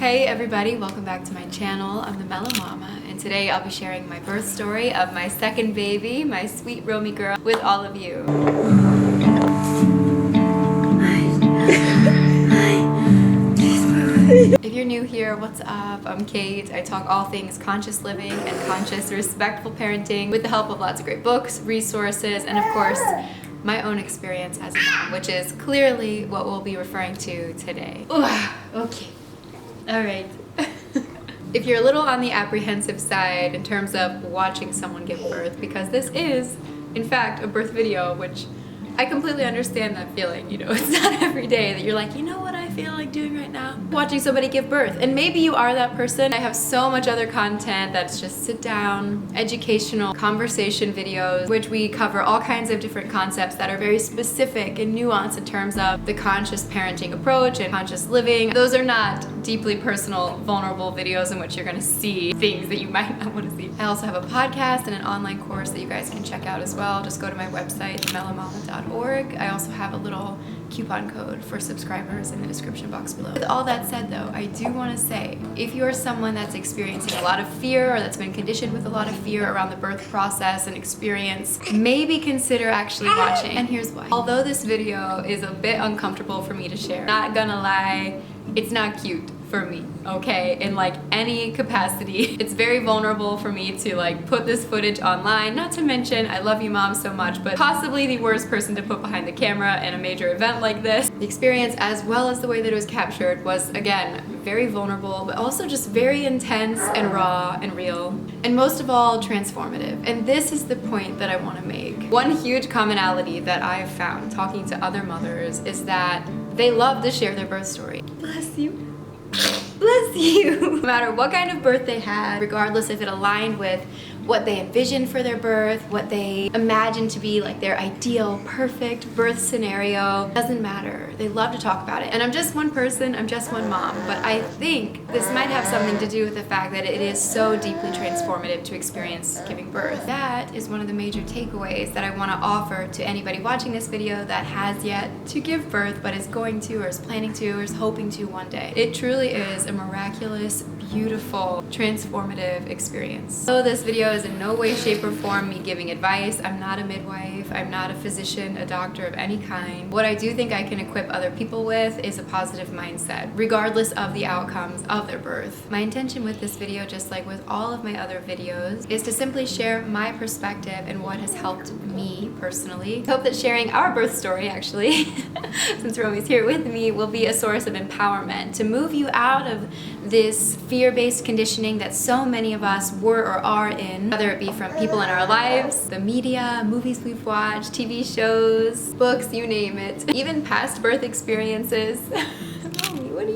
Hey everybody, welcome back to my channel. I'm the Mellow Mama, and today I'll be sharing my birth story of my second baby, my sweet Romy girl, with all of you. If you're new here, what's up? I'm Kate. I talk all things conscious living and conscious, respectful parenting with the help of lots of great books, resources, and of course, my own experience as a mom, which is clearly what we'll be referring to today. Okay. All right. If you're a little on the apprehensive side in terms of watching someone give birth, because this is, in fact, a birth video, which I completely understand that feeling, you know, it's not every day that you're like, you know what I feel like doing right now? Watching somebody give birth. And maybe you are that person. I have so much other content that's just sit down, educational conversation videos, which we cover all kinds of different concepts that are very specific and nuanced in terms of the conscious parenting approach and conscious living. Those are not deeply personal, vulnerable videos in which you're gonna see things that you might not want to see. I also have a podcast and an online course that you guys can check out as well. Just go to my website, mellowmama.org. I also have a little coupon code for subscribers in the description box below. With all that said though, I do want to say, if you're someone that's experiencing a lot of fear or that's been conditioned with a lot of fear around the birth process and experience, maybe consider actually watching. And here's why. Although this video is a bit uncomfortable for me to share, not gonna lie, it's not cute for me, okay, in like any capacity. It's very vulnerable for me to like put this footage online, not to mention I love you mom so much, but possibly the worst person to put behind the camera in a major event like this. The experience, as well as the way that it was captured, was again very vulnerable, but also just very intense and raw and real, and most of all transformative. And this is the point that I want to make. One huge commonality that I've found talking to other mothers is that they love to share their birth story. Bless you. Bless you. No matter what kind of birth they had, regardless if it aligned with what they envisioned for their birth, what they imagined to be like their ideal, perfect birth scenario, doesn't matter. They love to talk about it. And I'm just one person, I'm just one mom, but I think this might have something to do with the fact that it is so deeply transformative to experience giving birth. That is one of the major takeaways that I want to offer to anybody watching this video that has yet to give birth, but is going to, or is planning to, or is hoping to one day. It truly is a miraculous, beautiful, transformative experience. So this video is in no way, shape, or form me giving advice. I'm not a midwife. I'm not a physician, a doctor of any kind. What I do think I can equip other people with is a positive mindset, regardless of the outcomes of their birth. My intention with this video, just like with all of my other videos, is to simply share my perspective and what has helped me personally. I hope that sharing our birth story, actually, since Romy's here with me, will be a source of empowerment to move you out of this fear-based conditioning that so many of us were or are in, whether it be from people in our lives, the media, movies we've watched, TV shows, books, you name it, even past birth experiences. Mommy, what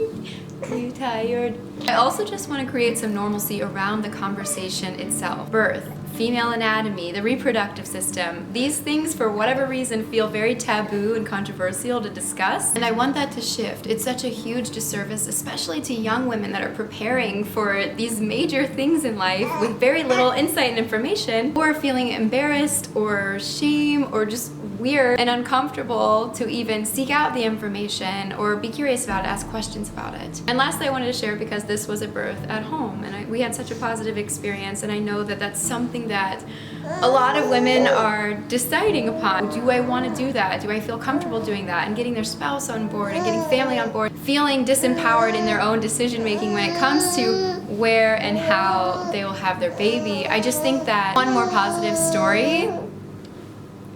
are you tired? I also just want to create some normalcy around the conversation itself. Birth, female anatomy, the reproductive system. These things, for whatever reason, feel very taboo and controversial to discuss, and I want that to shift. It's such a huge disservice, especially to young women that are preparing for these major things in life with very little insight and information, or feeling embarrassed or shame or just weird and uncomfortable to even seek out the information or be curious about it, ask questions about it. And lastly, I wanted to share, because this was a birth at home and we had such a positive experience, and I know that that's something that a lot of women are deciding upon. Do I want to do that? Do I feel comfortable doing that? And getting their spouse on board and getting family on board, feeling disempowered in their own decision making when it comes to where and how they will have their baby. I just think that one more positive story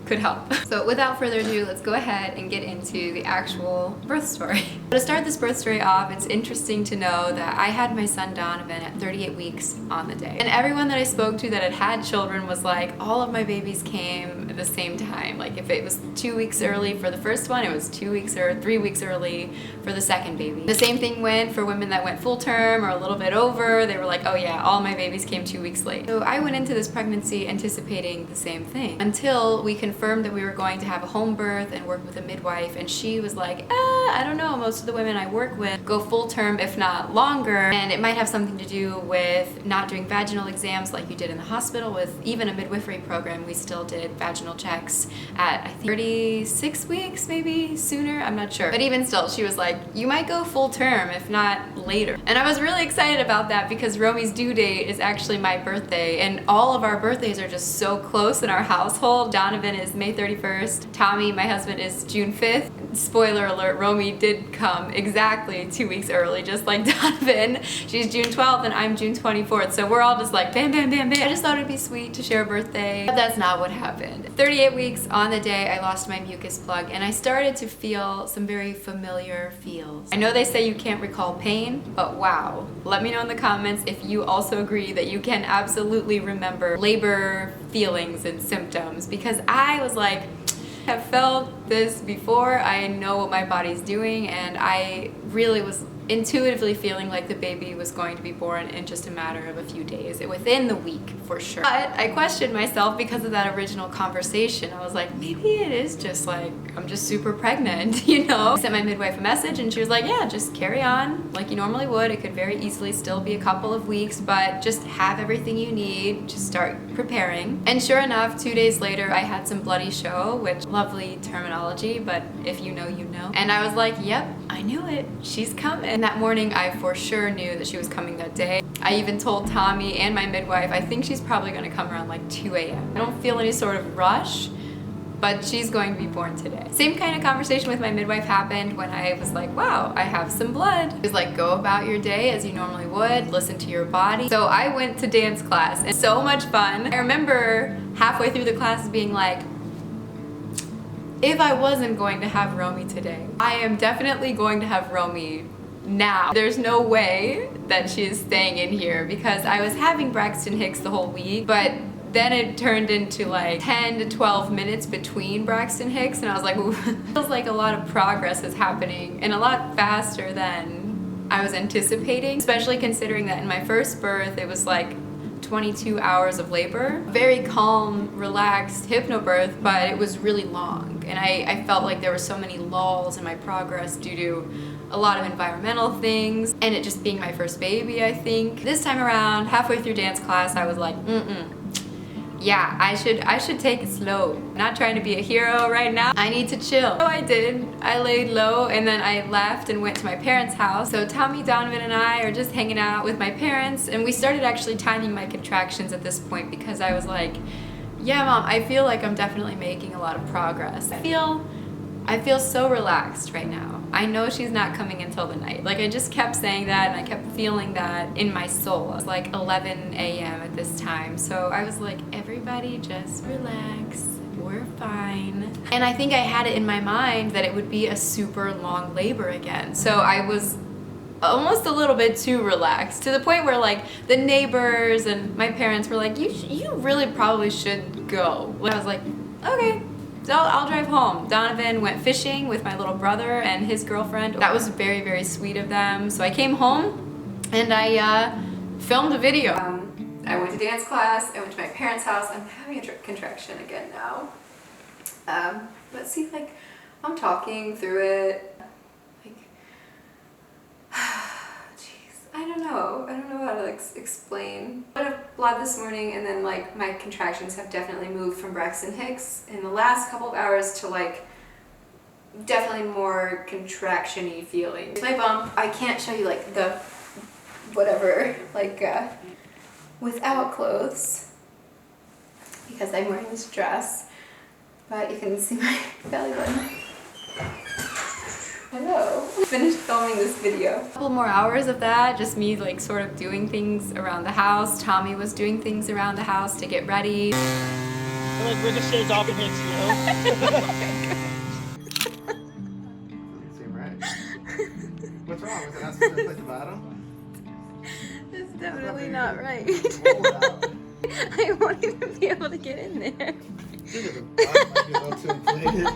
could help. So without further ado, let's go ahead and get into the actual birth story. To start this birth story off, it's interesting to know that I had my son Donovan at 38 weeks on the day. And everyone that I spoke to that had children was like, all of my babies came at the same time. Like if it was 2 weeks early for the first one, it was 2 weeks or 3 weeks early for the second baby. The same thing went for women that went full term or a little bit over. They were like, oh yeah, all my babies came 2 weeks late. So I went into this pregnancy anticipating the same thing until we confirmed confirmed that we were going to have a home birth and work with a midwife, and she was like, I don't know, most of the women I work with go full term, if not longer, and it might have something to do with not doing vaginal exams like you did in the hospital. With even a midwifery program, we still did vaginal checks at, I think, 36 weeks, maybe sooner, I'm not sure. But even still, she was like, you might go full term, if not later. And I was really excited about that because Romy's due date is actually my birthday, and all of our birthdays are just so close in our household. Donovan is May 31st. Tommy, my husband, is June 5th. Spoiler alert, Romy did come exactly 2 weeks early, just like Donovan. She's June 12th and I'm June 24th. So we're all just like bam, bam, bam, bam. I just thought it'd be sweet to share a birthday, but that's not what happened. 38 weeks on the day I lost my mucus plug, and I started to feel some very familiar feels. I know they say you can't recall pain, but wow. Let me know in the comments if you also agree that you can absolutely remember labor feelings and symptoms, because I was like, have felt this before. I know what my body's doing, and I really was intuitively feeling like the baby was going to be born in just a matter of a few days, within the week for sure. But I questioned myself because of that original conversation. I was like, maybe it is just like, I'm just super pregnant, you know? I sent my midwife a message and she was like, yeah, just carry on like you normally would. It could very easily still be a couple of weeks, but just have everything you need, just start preparing. And sure enough, 2 days later, I had some bloody show, which lovely terminology, but if you know, you know. And I was like, yep, I knew it, she's coming. And that morning, I for sure knew that she was coming that day. I even told Tommy and my midwife, I think she's probably gonna come around like 2 a.m. I don't feel any sort of rush, but she's going to be born today. Same kind of conversation with my midwife happened when I was like, wow, I have some blood. It was like, go about your day as you normally would, listen to your body. So I went to dance class, and so much fun. I remember halfway through the class being like, if I wasn't going to have Romy today, I am definitely going to have Romy now. There's no way that she is staying in here, because I was having Braxton Hicks the whole week, but then it turned into like 10 to 12 minutes between Braxton Hicks, and I was like, ooh, feels like a lot of progress is happening, and a lot faster than I was anticipating, especially considering that in my first birth, it was like 22 hours of labor. Very calm, relaxed hypnobirth, but it was really long, and I felt like there were so many lulls in my progress due to a lot of environmental things, and it just being my first baby, I think. This time around, halfway through dance class, I was like, yeah, I should take it slow. I'm not trying to be a hero right now. I need to chill. So I did. I laid low, and then I left and went to my parents' house. So Tommy, Donovan, and I are just hanging out with my parents, and we started actually timing my contractions at this point, because I was like, yeah, Mom, I feel like I'm definitely making a lot of progress. I feel so relaxed right now. I know she's not coming until the night. Like, I just kept saying that, and I kept feeling that in my soul. It was like 11 a.m. at this time. So I was like, everybody just relax. We're fine. And I think I had it in my mind that it would be a super long labor again. So I was almost a little bit too relaxed, to the point where like the neighbors and my parents were like, you really probably should go. I was like, okay. So I'll drive home. Donovan went fishing with my little brother and his girlfriend. That was very, very sweet of them. So I came home and I filmed a video. I went to dance class, I went to my parents' house. I'm having a contraction again now. Let's see, like, I'm talking through it. Like, I don't know how to like explain. I had blood this morning, and then like my contractions have definitely moved from Braxton Hicks in the last couple of hours to like definitely more contraction-y feeling. My bump, I can't show you like the whatever, like without clothes, because I'm wearing this dress, but you can see my belly button. Hello. Finished filming this video. A couple more hours of that, just me like sort of doing things around the house. Tommy was doing things around the house to get ready. It like ricochets off and hits you. Seem right. What's wrong? Was it not supposed to click the bottom? It's definitely not right. Roll it out. I won't even be able to get in there. Dude, the bottom might be a little too inflated.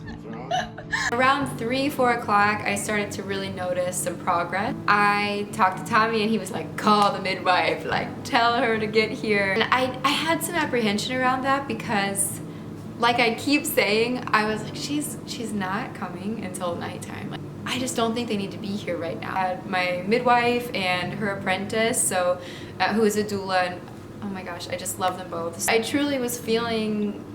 What's wrong? Around 3, 4 o'clock, I started to really notice some progress. I talked to Tommy and he was like, call the midwife, like tell her to get here. And I had some apprehension around that because, like I keep saying, I was like, she's not coming until nighttime. Like, I just don't think they need to be here right now. I had my midwife and her apprentice, so who is a doula, and oh my gosh, I just love them both. I truly was feeling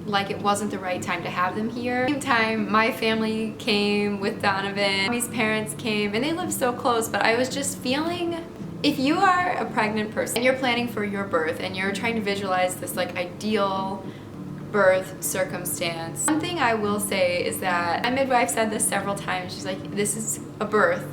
like it wasn't the right time to have them here. At the same time, my family came with Donovan, Tommy's parents came, and they live so close, but I was just feeling, if you are a pregnant person and you're planning for your birth and you're trying to visualize this like ideal birth circumstance, one thing I will say is that my midwife said this several times. She's like, this is a birth,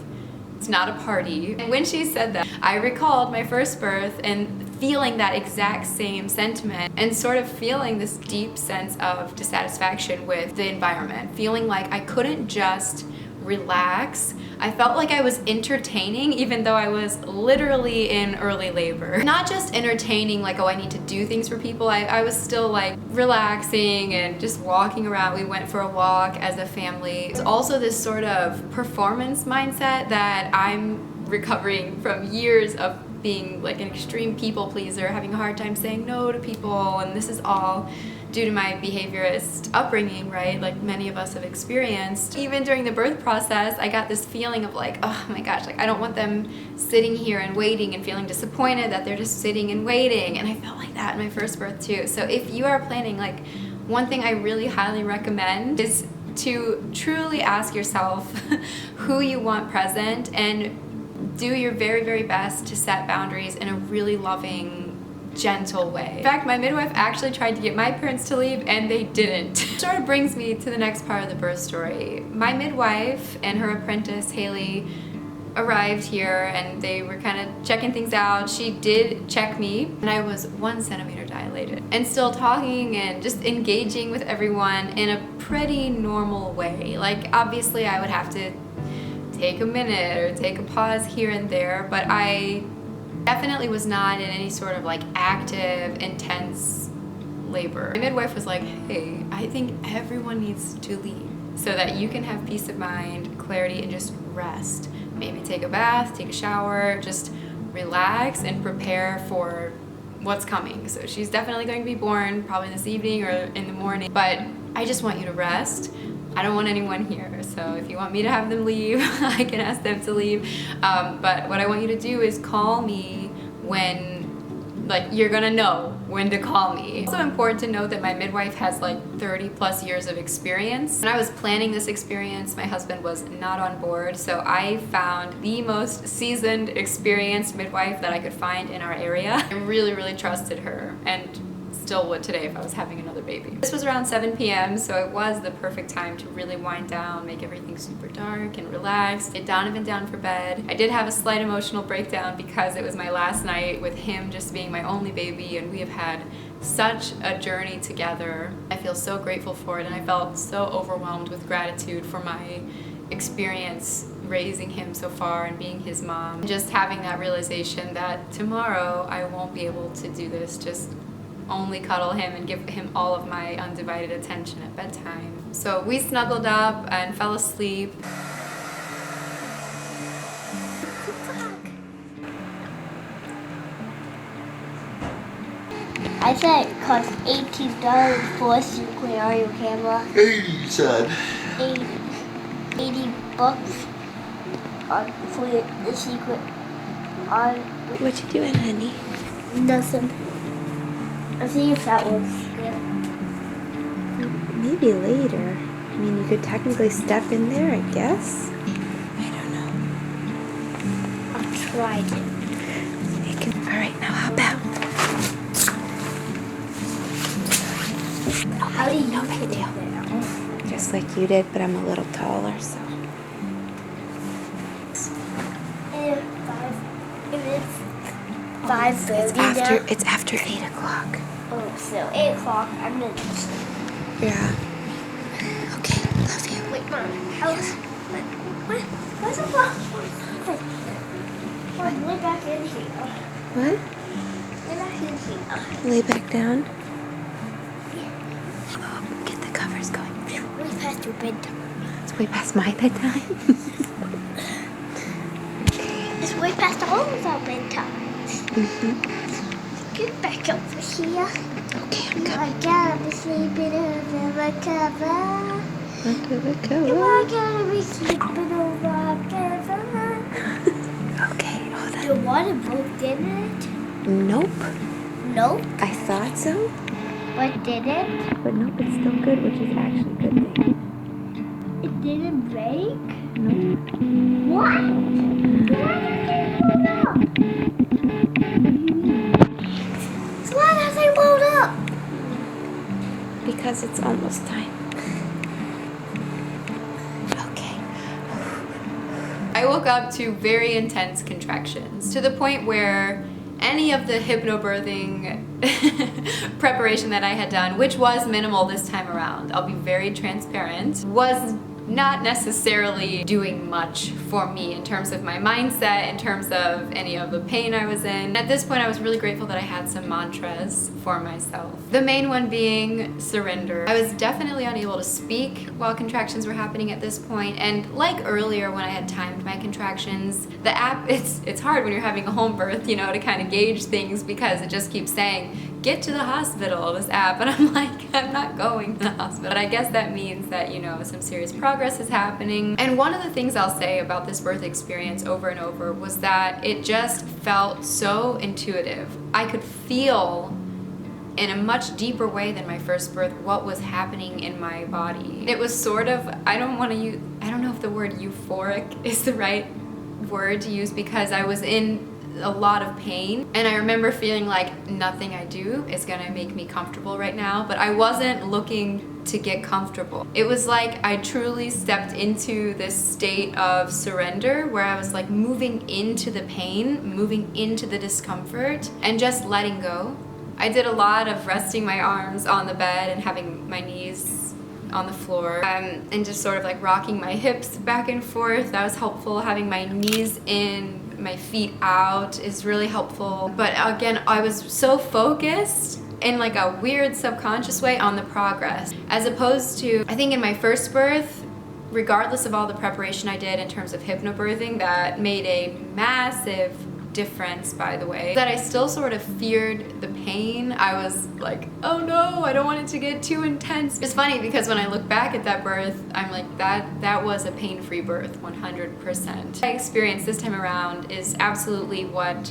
it's not a party. And when she said that, I recalled my first birth and feeling that exact same sentiment and sort of feeling this deep sense of dissatisfaction with the environment, feeling like I couldn't just relax. I felt like I was entertaining even though I was literally in early labor. Not just entertaining like, oh, I need to do things for people. I was still like relaxing and just walking around. We went for a walk as a family. It's also this sort of performance mindset that I'm recovering from years of being like an extreme people pleaser, having a hard time saying no to people, and this is all due to my behaviorist upbringing, right? Like many of us have experienced. Even during the birth process, I got this feeling of like, oh my gosh, like I don't want them sitting here and waiting and feeling disappointed that they're just sitting and waiting. And I felt like that in my first birth too. So if you are planning, like one thing I really highly recommend is to truly ask yourself who you want present and do your very, very best to set boundaries in a really loving, gentle way. In fact, my midwife actually tried to get my parents to leave and they didn't. Sort of brings me to the next part of the birth story. My midwife and her apprentice, Haley, arrived here and they were kind of checking things out. She did check me and I was 1 centimeter dilated and still talking and just engaging with everyone in a pretty normal way. Like obviously I would have to take a minute or take a pause here and there, but I definitely was not in any sort of like active, intense labor. My midwife was like, hey, I think everyone needs to leave so that you can have peace of mind, clarity, and just rest. Maybe take a bath, take a shower, just relax and prepare for what's coming. So she's definitely going to be born probably this evening or in the morning, but I just want you to rest. I don't want anyone here, so if you want me to have them leave, I can ask them to leave. But what I want you to do is call me when, like, you're gonna know when to call me. It's also important to note that my midwife has like 30 plus years of experience. When I was planning this experience, my husband was not on board, so I found the most seasoned, experienced midwife that I could find in our area. I really, really trusted her, and still would today if I was having another baby. This was around 7 p.m. so it was the perfect time to really wind down, make everything super dark and relaxed, get Donovan down for bed. I did have a slight emotional breakdown because it was my last night with him just being my only baby, and we have had such a journey together. I feel so grateful for it, and I felt so overwhelmed with gratitude for my experience raising him so far and being his mom. Just having that realization that tomorrow I won't be able to do this, just only cuddle him and give him all of my undivided attention at bedtime. So we snuggled up and fell asleep. I said it cost $18 for a Secret audio camera. 80, you said. 80 bucks for the Secret audio. What you doing, honey? Nothing. I'll see if that was good. Maybe later. I mean, you could technically step in there, I guess. I don't know. I'll try to. All right, now hop out. How do you get there? Just like you did, but I'm a little taller, so. If it's 5:30 It's after 8 o'clock. Oh, so 8 o'clock. I'm gonna. Yeah. Okay, love you. Wait, Mom. How's? What's the problem? Lay back in here. What? Lay back in here. Lay back down. Get the covers going. Way past your bedtime. That's way past my bedtime. It's way past all of our bedtimes. Get back over here. Okay, I'm I coming. gotta be sleeping over my cover. Okay, we're I going. gotta be sleeping over my cover. Okay, hold on. The water broke, didn't it? Nope. Nope. I thought so, But didn't? but nope, it's still good, which is actually a good thing. It didn't break? Nope. What? So why does it blow up? Because it's almost time. Okay. I woke up to very intense contractions to the point where any of the hypnobirthing preparation that I had done, which was minimal this time around, I'll be very transparent, was not necessarily doing much for me in terms of my mindset, in terms of any of the pain I was in. At this point, I was really grateful that I had some mantras for myself. The main one being surrender. I was definitely unable to speak while contractions were happening at this point, and like earlier when I had timed my contractions, the app, it's hard when you're having a home birth, you know, to kind of gauge things because it just keeps saying, get to the hospital, this app, and I'm like, I'm not going to the hospital. But I guess that means that, you know, some serious progress is happening. And one of the things I'll say about this birth experience over and over was that it just felt so intuitive. I could feel in a much deeper way than my first birth what was happening in my body. It was sort of, I don't know if the word euphoric is the right word to use because I was in a lot of pain, and I remember feeling like nothing I do is gonna make me comfortable right now, but I wasn't looking to get comfortable. It was like I truly stepped into this state of surrender where I was like moving into the pain, moving into the discomfort, and just letting go. I did a lot of resting my arms on the bed and having my knees on the floor, and just sort of like rocking my hips back and forth. That was helpful. Having my knees in, my feet out is really helpful. But again, I was so focused in like a weird subconscious way on the progress, as opposed to, I think in my first birth, regardless of all the preparation I did in terms of hypnobirthing, that made a massive difference, by the way, that I still sort of feared the pain. I was like, oh no, I don't want it to get too intense. It's funny because when I look back at that birth, I'm like, that was a pain-free birth, 100%. My experience this time around is absolutely what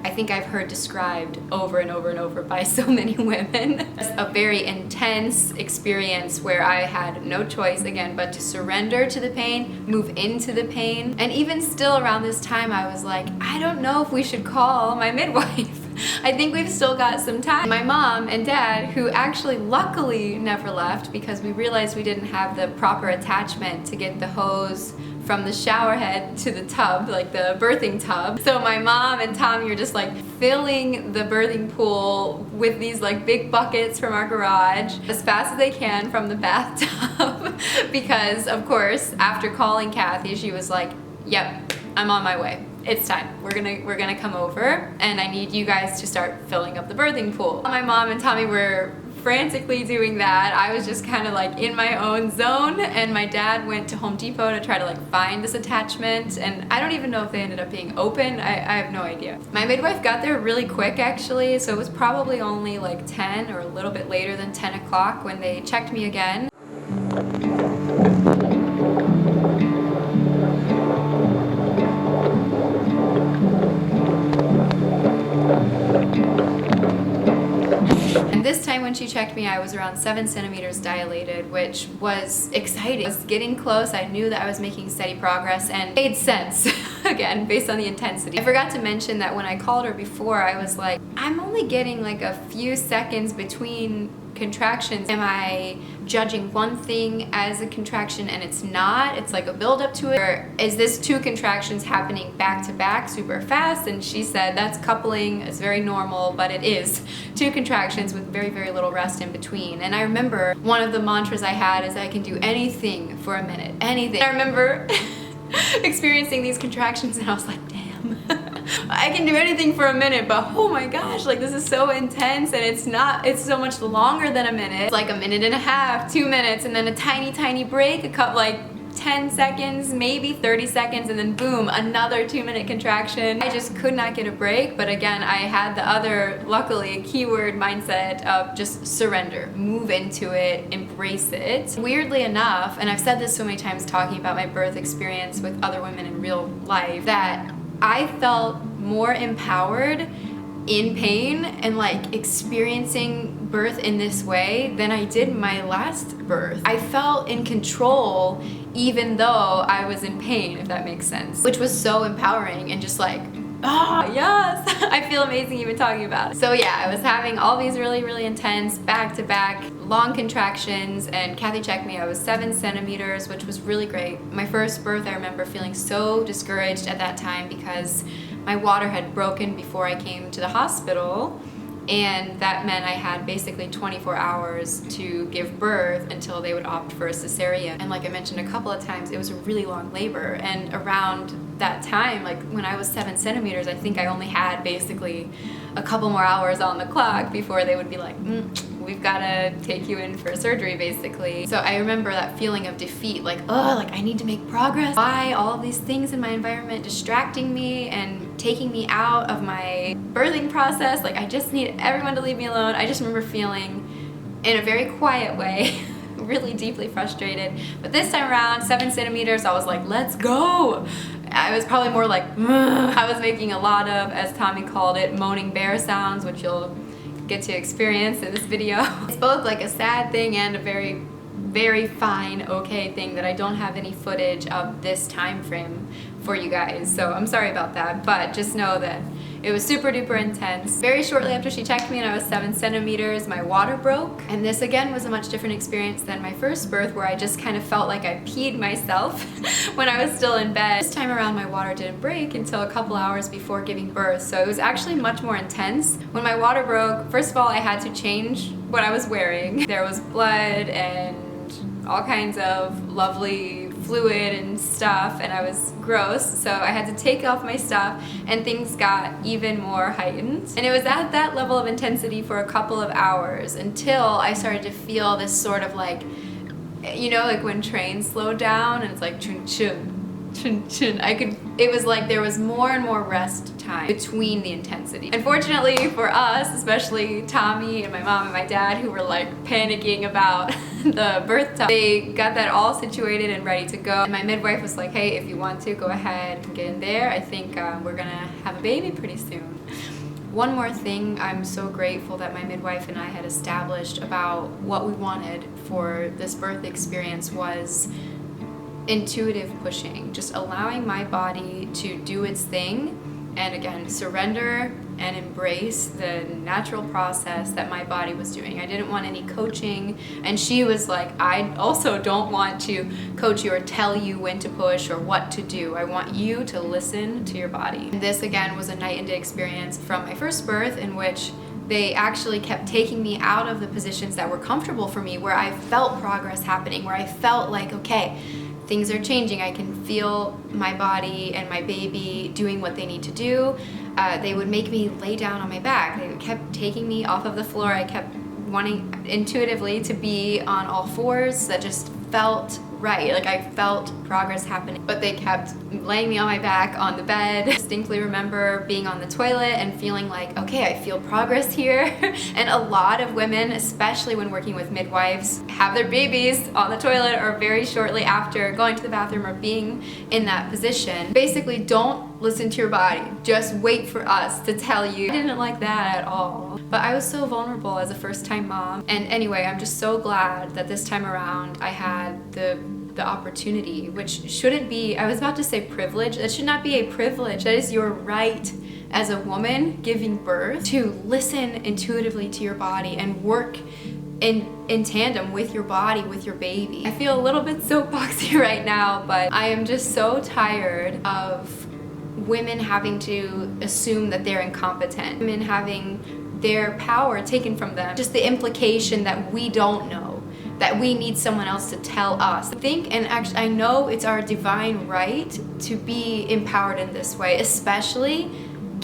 I think I've heard described over and over and over by so many women. A very intense experience where I had no choice, again, but to surrender to the pain, move into the pain. And even still around this time, I was like, I don't know if we should call my midwife. I think we've still got some time. My mom and dad, who actually luckily never left because we realized we didn't have the proper attachment to get the hose from the shower head to the tub, like the birthing tub. So my mom and Tommy are just like filling the birthing pool with these like big buckets from our garage as fast as they can from the bathtub because of course after calling Kathy, she was like, yep, I'm on my way. It's time. We're gonna come over and I need you guys to start filling up the birthing pool. My mom and Tommy were frantically doing that. I was just kind of like in my own zone, and my dad went to Home Depot to try to like find this attachment, and I don't even know if they ended up being open. I have no idea. My midwife got there really quick actually, so it was probably only like 10 or a little bit later than 10 o'clock when they checked me again. This time when she checked me, I was around 7 centimeters dilated, which was exciting. I was getting close. I knew that I was making steady progress and made sense, again, based on the intensity. I forgot to mention that when I called her before, I was like, I'm only getting like a few seconds between contractions. Am I judging one thing as a contraction and it's not? It's like a build up to it? Or is this 2 contractions happening back to back super fast? And she said that's coupling, it's very normal, but it is 2 contractions with very, very little rest in between. And I remember one of the mantras I had is I can do anything for a minute, anything. I remember experiencing these contractions and I was like, damn. I can do anything for a minute, but oh my gosh, like this is so intense, and it's so much longer than a minute. It's like a minute and a half, 2 minutes, and then a tiny break, like 10 seconds, maybe 30 seconds, and then boom, another 2-minute contraction. I just could not get a break, but again, I had the other, luckily, keyword mindset of just surrender, move into it, embrace it. Weirdly enough, and I've said this so many times talking about my birth experience with other women in real life, that I felt more empowered in pain and like experiencing birth in this way than I did my last birth. I felt in control even though I was in pain, if that makes sense, which was so empowering and just like, ah, yes, I feel amazing even talking about it. So yeah, I was having all these really intense back-to-back long contractions, and Kathy checked me. I was 7 centimeters, which was really great. My first birth, I remember feeling so discouraged at that time because my water had broken before I came to the hospital, and that meant I had basically 24 hours to give birth until they would opt for a cesarean. And like I mentioned a couple of times, it was a really long labor, and around that time, like when I was 7 centimeters, I think I only had basically a couple more hours on the clock before they would be like, we've got to take you in for surgery, basically. So I remember that feeling of defeat, like, oh, like I need to make progress. Why all of these things in my environment distracting me and taking me out of my birthing process? Like, I just need everyone to leave me alone. I just remember feeling, in a very quiet way, really deeply frustrated. But this time around, 7 centimeters, I was like, let's go. I was probably more like, I was making a lot of, as Tommy called it, moaning bear sounds, which you'll get to experience in this video. It's both like a sad thing and a very fine, okay thing that I don't have any footage of this time frame for you guys. So I'm sorry about that, but just know that it was super duper intense. Very shortly after she checked me and I was 7 centimeters, my water broke. And this again was a much different experience than my first birth, where I just kind of felt like I peed myself when I was still in bed. This time around, my water didn't break until a couple hours before giving birth. So it was actually much more intense. When my water broke, first of all, I had to change what I was wearing. There was blood and all kinds of lovely fluid and stuff, and I was gross, so I had to take off my stuff, and things got even more heightened. And it was at that level of intensity for a couple of hours until I started to feel this sort of like, you know, like when trains slow down and it's like chun chun chun chun. It was like there was more and more rest time between the intensity. Unfortunately for us, especially Tommy and my mom and my dad, who were like panicking about the birth time, they got that all situated and ready to go. And my midwife was like, hey, if you want to, go ahead and get in there. I think we're gonna have a baby pretty soon. One more thing, I'm so grateful that my midwife and I had established about what we wanted for this birth experience was intuitive pushing, just allowing my body to do its thing, and again, surrender and embrace the natural process that my body was doing. I didn't want any coaching, and she was like, I also don't want to coach you or tell you when to push or what to do. I want you to listen to your body. And this again was a night and day experience from my first birth, in which they actually kept taking me out of the positions that were comfortable for me, where I felt progress happening, where I felt like, okay, things are changing. I can feel my body and my baby doing what they need to do. They would make me lay down on my back. They kept taking me off of the floor. I kept wanting intuitively to be on all fours. That just felt right. Like I felt progress happening. But they kept laying me on my back on the bed. I distinctly remember being on the toilet and feeling like, okay, I feel progress here. And a lot of women, especially when working with midwives, have their babies on the toilet or very shortly after going to the bathroom or being in that position. Basically, don't listen to your body. Just wait for us to tell you. I didn't like that at all. But I was so vulnerable as a first-time mom. And anyway, I'm just so glad that this time around I had the opportunity, which shouldn't be, I was about to say privilege. That should not be a privilege. That is your right as a woman giving birth, to listen intuitively to your body and work in tandem with your body, with your baby. I feel a little bit soapboxy right now, but I am just so tired of women having to assume that they're incompetent, women having their power taken from them. Just the implication that we don't know, that we need someone else to tell us. I think, and actually I know it's our divine right to be empowered in this way, especially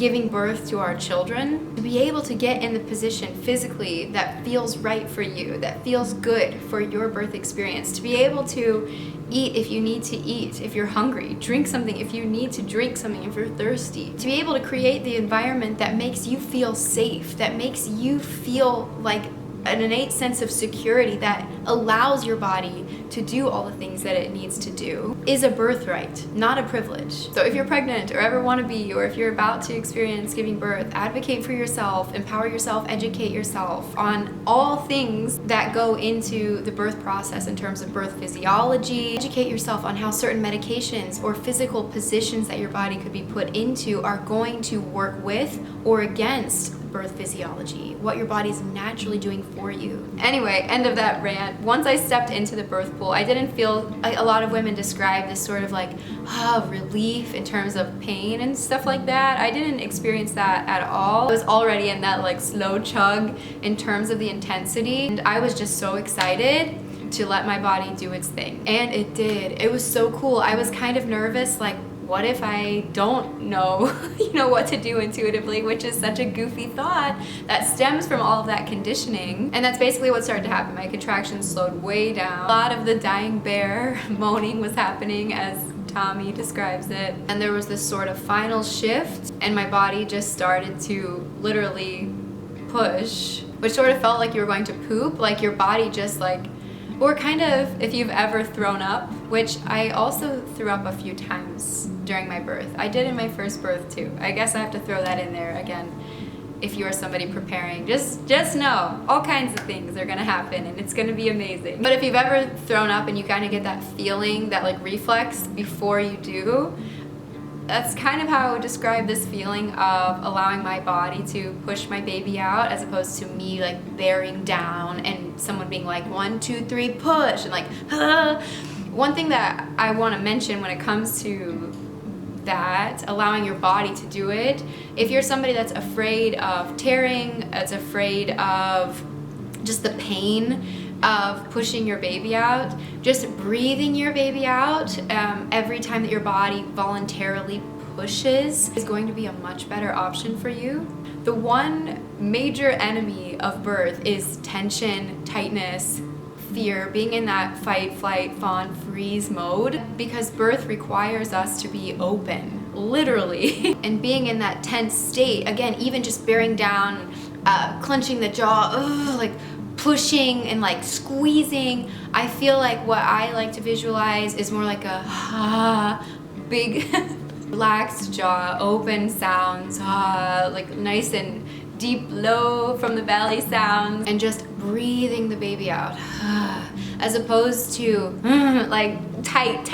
giving birth to our children, to be able to get in the position physically that feels right for you, that feels good for your birth experience, to be able to eat if you need to eat, if you're hungry, drink something if you need to drink something, if you're thirsty, to be able to create the environment that makes you feel safe, that makes you feel like an innate sense of security that allows your body to do all the things that it needs to do, is a birthright, not a privilege. So if you're pregnant or ever want to be, or if you're about to experience giving birth, advocate for yourself, empower yourself, educate yourself on all things that go into the birth process in terms of birth physiology. Educate yourself on how certain medications or physical positions that your body could be put into are going to work with or against birth physiology, what your body's naturally doing for you. Anyway, end of that rant. Once I stepped into the birth pool, I didn't feel, like a lot of women describe this sort of like relief in terms of pain and stuff like that. I didn't experience that at all. I was already in that like slow chug in terms of the intensity, and I was just so excited to let my body do its thing. And it did. It was so cool. I was kind of nervous, like, what if I don't know, what to do intuitively, which is such a goofy thought that stems from all of that conditioning. And that's basically what started to happen. My contractions slowed way down. A lot of the dying bear moaning was happening, as Tommy describes it. And there was this sort of final shift, and my body just started to literally push, which sort of felt like you were going to poop, like your body just like, or kind of, if you've ever thrown up, which I also threw up a few times during my birth. I did in my first birth too. I guess I have to throw that in there again. If you are somebody preparing, just know all kinds of things are gonna happen and it's gonna be amazing. But if you've ever thrown up and you kind of get that feeling, that like reflex before you do, that's kind of how I would describe this feeling of allowing my body to push my baby out, as opposed to me like bearing down and someone being like 1, 2, 3 push and like One thing that I want to mention when it comes to that, allowing your body to do it, if you're somebody that's afraid of tearing, that's afraid of just the pain of pushing your baby out, just breathing your baby out every time that your body voluntarily pushes is going to be a much better option for you. The one major enemy of birth is tension, tightness, fear, being in that fight, flight, fawn, freeze mode, because birth requires us to be open, literally. And being in that tense state, again, even just bearing down, clenching the jaw, like pushing and like squeezing, I feel like what I like to visualize is more like a big relaxed jaw, open sounds, like nice and deep, low from the belly sounds, and just breathing the baby out, as opposed to like tight.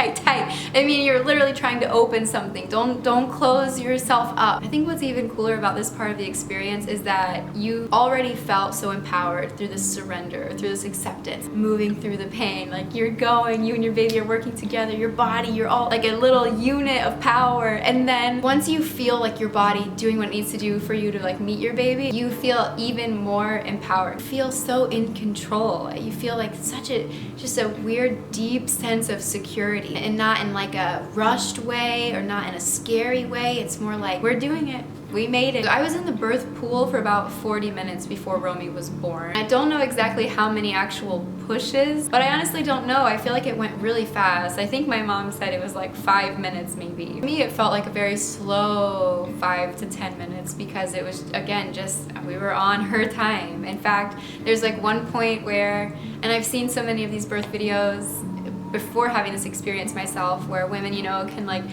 I mean, you're literally trying to open something. Don't close yourself up. I think what's even cooler about this part of the experience is that you already felt so empowered through this surrender, through this acceptance, moving through the pain. Like you're going, you and your baby are working together, your body, you're all like a little unit of power. And then once you feel like your body doing what it needs to do for you to like meet your baby, you feel even more empowered. You feel so in control. You feel like just a weird, deep sense of security, and not in like a rushed way or not in a scary way. It's more like, we're doing it. We made it. I was in the birth pool for about 40 minutes before Romy was born. I don't know exactly how many actual pushes, but I honestly don't know. I feel like it went really fast. I think my mom said it was like 5 minutes maybe. For me, it felt like a very slow 5 to 10 minutes because it was, again, just we were on her time. In fact, there's like one point where, and I've seen so many of these birth videos before having this experience myself, where women, can like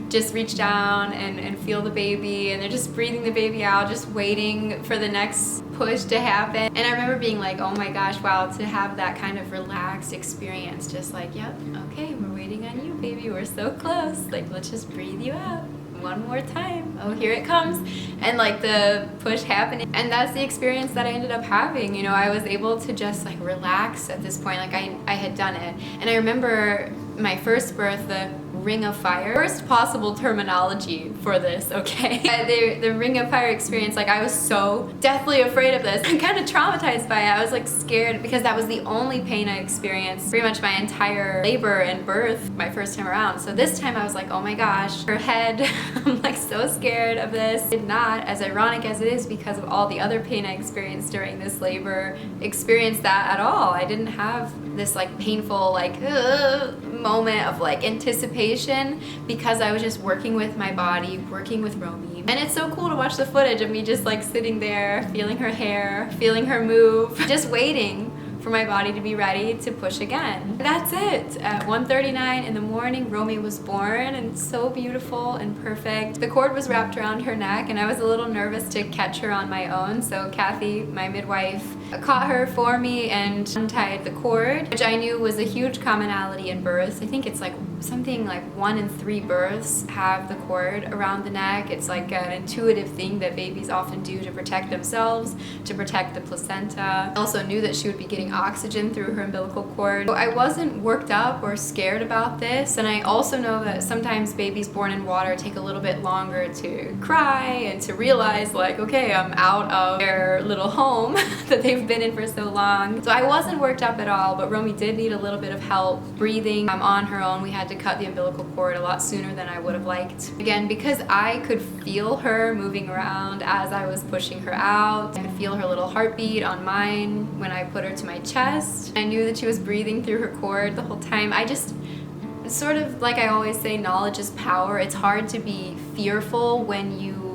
just reach down and feel the baby, and they're just breathing the baby out, just waiting for the next push to happen. And I remember being like, oh my gosh, wow, to have that kind of relaxed experience, just like, yep, okay, we're waiting on you, baby, we're so close, like, let's just breathe you out one more time. Oh, here it comes. And like the push happening. And that's the experience that I ended up having. I was able to just like relax at this point. Like I had done it. And I remember my first birth, the ring of fire. Worst possible terminology for this, okay? The ring of fire experience, like I was so deathly afraid of this. I'm kind of traumatized by it. I was like scared because that was the only pain I experienced pretty much my entire labor and birth my first time around. So this time I was like, oh my gosh, her head, I'm like so scared of this. Did not, as ironic as it is because of all the other pain I experienced during this labor, experience that at all. I didn't have this like painful like moment of like anticipation because I was just working with my body, working with Romy. And it's so cool to watch the footage of me just like sitting there, feeling her hair, feeling her move, just waiting for my body to be ready to push again. That's it. At 1:39 in the morning, Romy was born, and so beautiful and perfect. The cord was wrapped around her neck, and I was a little nervous to catch her on my own, so Kathy, my midwife, caught her for me and untied the cord, which I knew was a huge commonality in births. I think it's like something like 1 in 3 births have the cord around the neck. It's like an intuitive thing that babies often do to protect themselves, to protect the placenta. I also knew that she would be getting oxygen through her umbilical cord. So I wasn't worked up or scared about this, and I also know that sometimes babies born in water take a little bit longer to cry and to realize like, okay, I'm out of their little home that they've been in for so long. So I wasn't worked up at all, but Romy did need a little bit of help breathing on her own. We had to cut the umbilical cord a lot sooner than I would have liked. Again, because I could feel her moving around as I was pushing her out. I could feel her little heartbeat on mine when I put her to my chest. I knew that she was breathing through her cord the whole time. I just, sort of like I always say, knowledge is power. It's hard to be fearful when you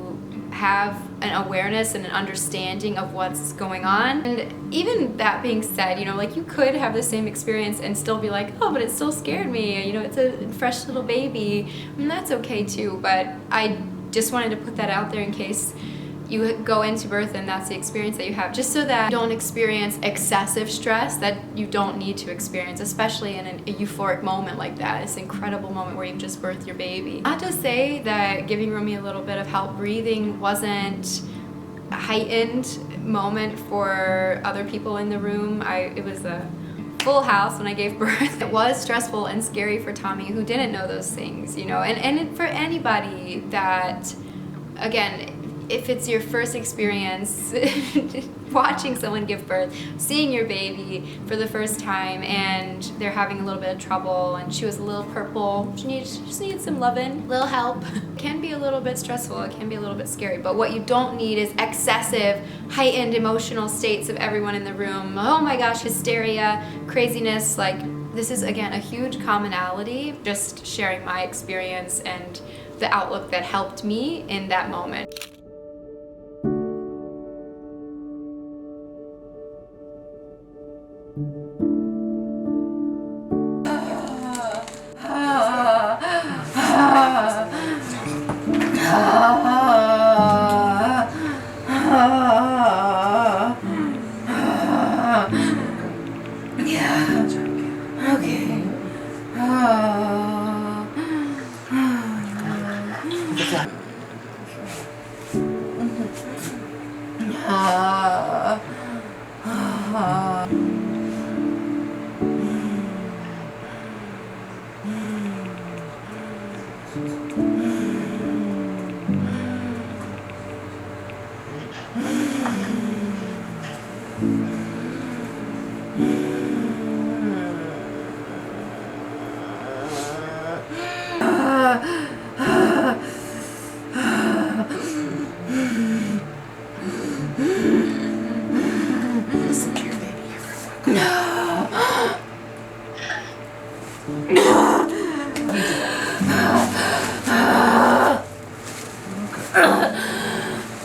have an awareness and an understanding of what's going on. And even that being said, you know, like you could have the same experience and still be like, oh, but it still scared me. You know, it's a fresh little baby. And that's okay too. But I just wanted to put that out there in case you go into birth and that's the experience that you have, just so that you don't experience excessive stress that you don't need to experience, especially in a euphoric moment like that, this incredible moment where you've just birthed your baby. Not to say that giving Romy a little bit of help breathing wasn't a heightened moment for other people in the room. It was a full house when I gave birth. It was stressful and scary for Tommy, who didn't know those things, you know, and for anybody that, again, if it's your first experience watching someone give birth, seeing your baby for the first time and they're having a little bit of trouble and she was a little purple, she just needs some loving, little help. It can be a little bit stressful, it can be a little bit scary, but what you don't need is excessive, heightened emotional states of everyone in the room. Oh my gosh, hysteria, craziness. Like, this is, again, a huge commonality, just sharing my experience and the outlook that helped me in that moment.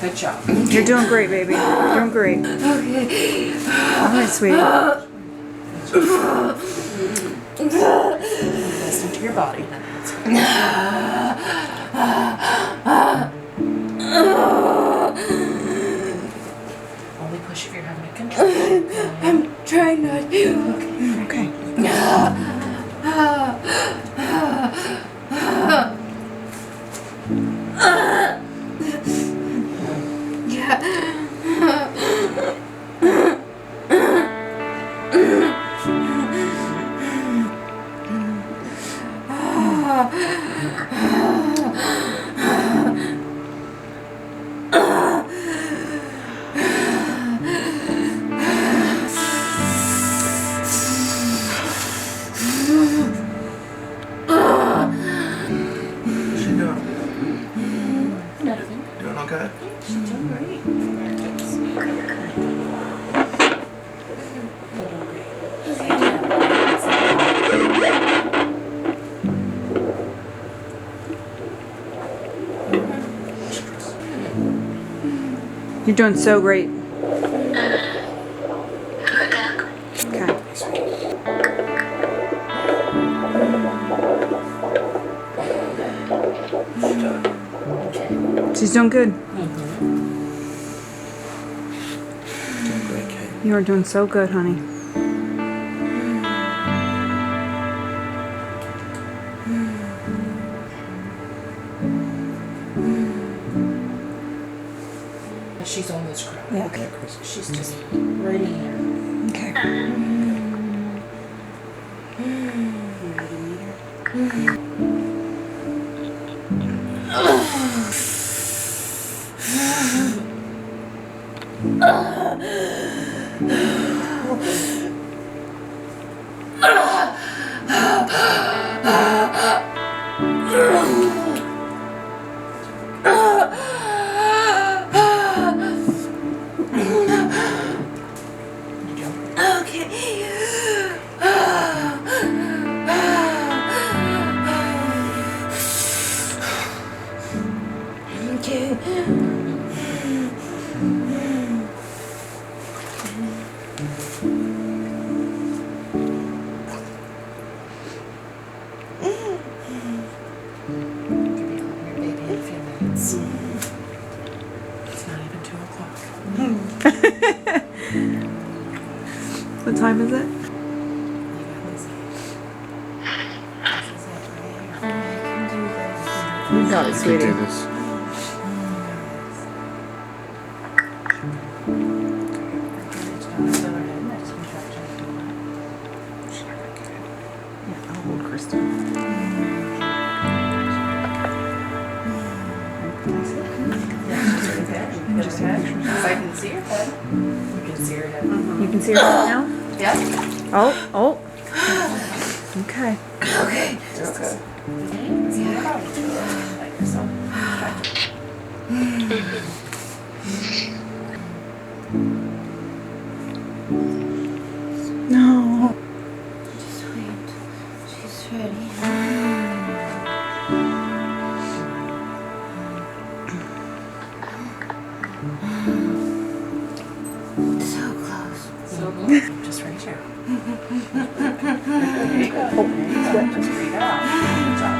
Good job. You're doing great, baby. You're doing great. Okay. All right, sweetie. Listen to your body. Only push if you're having a contraction. I'm trying not to. Okay. Yeah. okay? She's doing great. You're doing so great. Okay. She's doing good. Doing great, Kate. You are doing so good, honey. She's almost crying. Yeah. Okay. She's just right in here. Okay. What time is it? You got it, sweetie. Do this. I'll hold Kristen. Just a picture. I can see her head. You can see her head. You can see her now? Yeah. Oh. Okay. Okay. Okay. Like yourself. No. She's ready. So close. So good. Just right here. There you go. Just breathe out. Good job.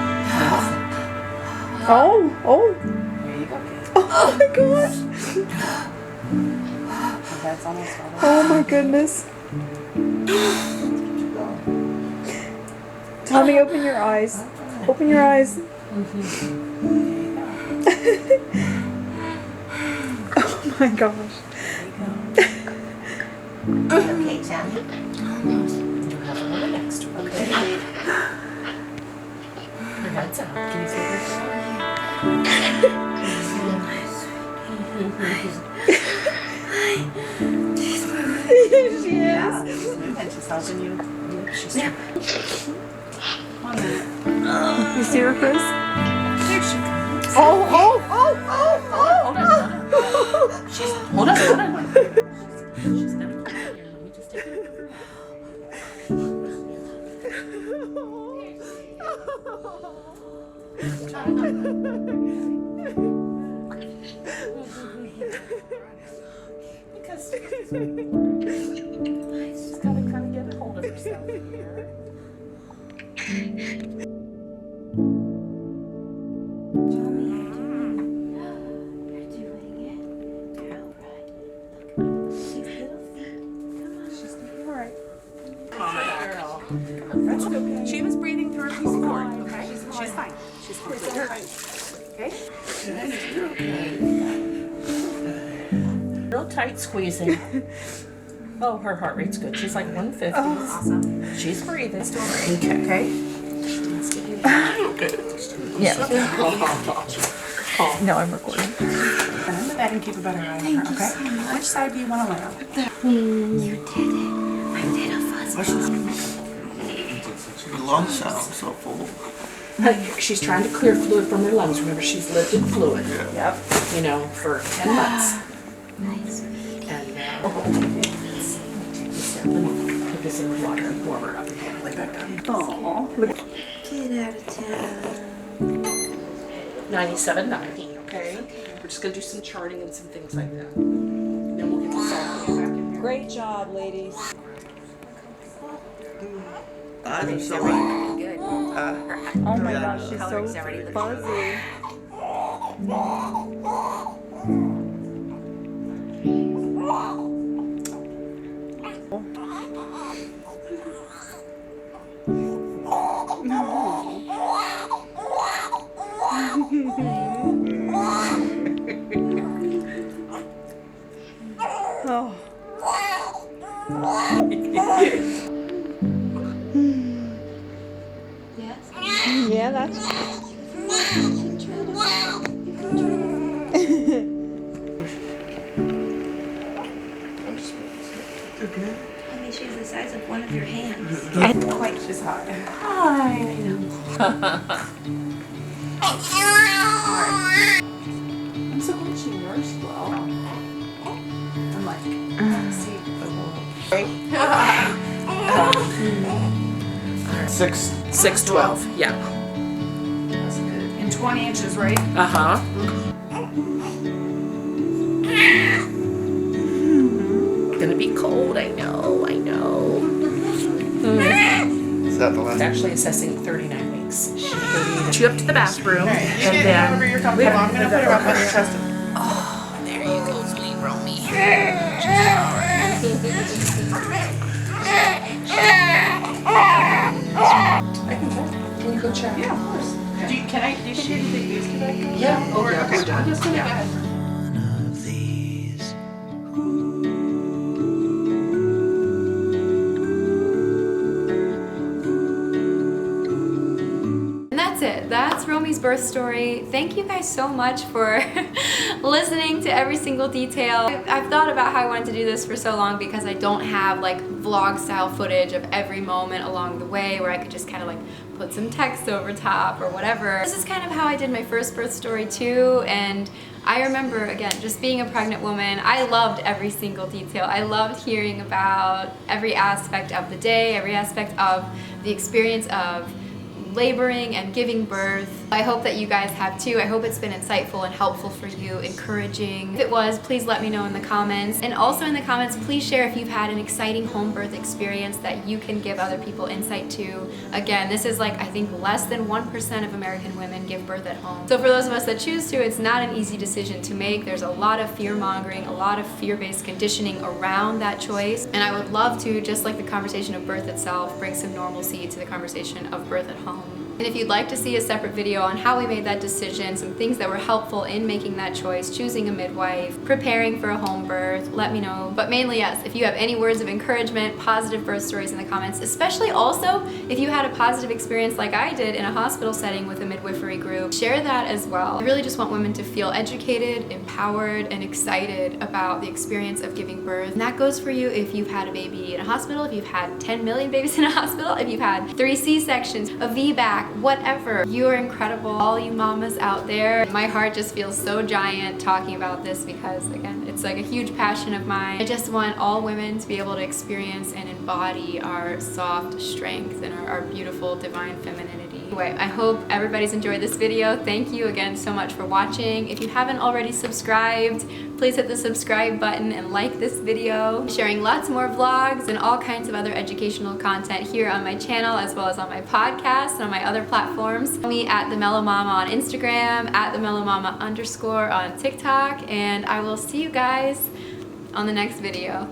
Oh. There you go, kid. Oh my gosh. Her head's almost all over. Oh my goodness. Tommy, open your eyes. Open your eyes. Oh my gosh. Okay, Tammy. You have a little extra. Okay. Your head's out. Can you feel her head? She is. And she's helping you. She's trying. Come on, then. You see her, Chris? There she comes. Oh. Hold on. She's hold on. She's gonna come here. Let me just take her. Because she's gotta kind of get a hold of herself here. That's okay. She was breathing through her piece of cord, okay? She's fine. She's completely fine. Okay? Real tight squeezing. Oh, her heart rate's good. She's like 150. Awesome. She's breathing. Okay. Yeah. No, I'm recording. And in the bed and keep a better eye on her, okay? Which side do you want to lay on? You did it. I did a fuzz. Your lungs sound so full. Like, she's trying to clear fluid from her lungs. Remember, she's lived in fluid. Yep. You know, for 10 months. Nice. And now, put this in the water and warm her up and get lay back down. Aw, look. Get out of town. 97.90, okay? We're just gonna do some charting and some things like that. Then we'll get the salt back in here. Great job, ladies. I'm so right. Good. Oh my gosh, she's so fuzzy. Oh. Yeah, that's. I mean, she's the size of one of your hands. Quite, she's hot. Hi. I'm so glad she nursed well. I'm like, see the 6'12", yeah. That's good. And 20 inches, right? Uh-huh. Gonna be cold, I know. Is that the It's last? actually assessing 39 weeks. She up to the bathroom, and then Whenever you're comfortable, I'm gonna put her up on your chest. there you go, sweet Romy. Can you go check? Yeah, of course. Do you think these two back there? Yeah. Oh, yeah. Okay, We're done. I'm just gonna Yeah. go ahead. And that's it. That's Romy's birth story. Thank you guys so much for listening to every single detail. I've thought about how I wanted to do this for so long because I don't have like vlog style footage of every moment along the way where I could just kind of like put some text over top or whatever. This is kind of how I did my first birth story too, and I remember, again, just being a pregnant woman, I loved every single detail. I loved hearing about every aspect of the day, every aspect of the experience of laboring and giving birth. I hope that you guys have too. I hope it's been insightful and helpful for you, encouraging. If it was, please let me know in the comments. And also in the comments, please share if you've had an exciting home birth experience that you can give other people insight to. Again, this is like, I think less than 1% of American women give birth at home. So for those of us that choose to, it's not an easy decision to make. There's a lot of fear mongering, a lot of fear-based conditioning around that choice. And I would love to, just like the conversation of birth itself, bring some normalcy to the conversation of birth at home. And if you'd like to see a separate video on how we made that decision, some things that were helpful in making that choice, choosing a midwife, preparing for a home birth, let me know. But mainly, yes, if you have any words of encouragement, positive birth stories in the comments, especially also if you had a positive experience like I did in a hospital setting with a midwifery group, share that as well. I really just want women to feel educated, empowered, and excited about the experience of giving birth. And that goes for you if you've had a baby in a hospital, if you've had 10 million babies in a hospital, if you've had 3 C-sections, a VBAC, whatever. You are incredible, all you mamas out there. My heart just feels so giant talking about this because, again, it's like a huge passion of mine. I just want all women to be able to experience and embody our soft strength and our beautiful divine femininity. Anyway, I hope everybody's enjoyed this video. Thank you again so much for watching. If you haven't already subscribed, please hit the subscribe button and like this video. I'm sharing lots more vlogs and all kinds of other educational content here on my channel, as well as on my podcast and on my other platforms. Follow me at The Mellow Mama on Instagram, at @TheMellowMama_ on TikTok, and I will see you guys on the next video.